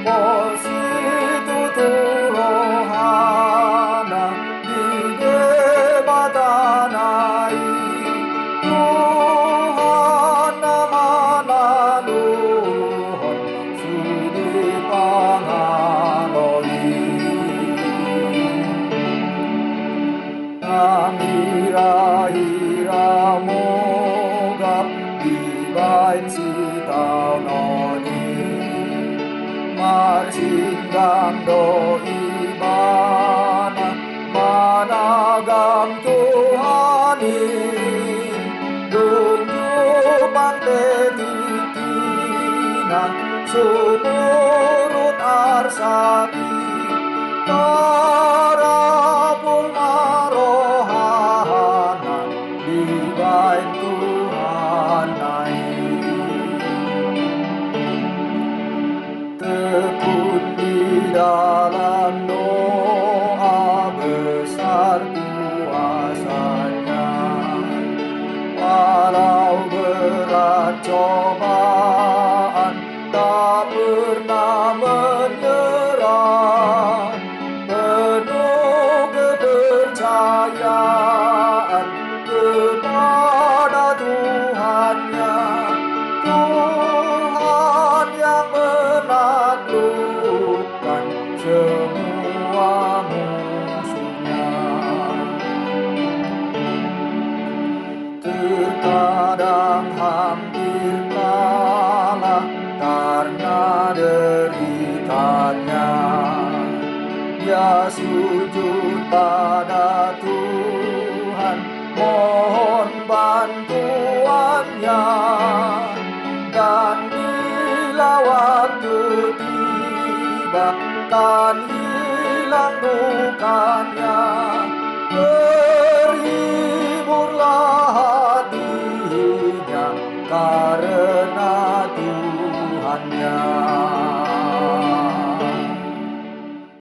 Positutu rohana digebatanai Tuhan namanaluhon sudi pangaloi Namira-ira mogap dibain sitaw noni Marsinggang do ibana managam Tuhani Dungjupang tetitina sumurut arsati Karapul marohana dibain Tuhan tekun di dalam doa besar kuasanya walau berat cobaan tak pernah menyerah penuh kepercayaan kepada Tuhannya Tuhan yang menaklukkan semua musuhnya terkadang hampir kalah karena deritanya dia sujud pada Tuhan mohon bantuannya dan bila waktu tiba kan hilang dukanya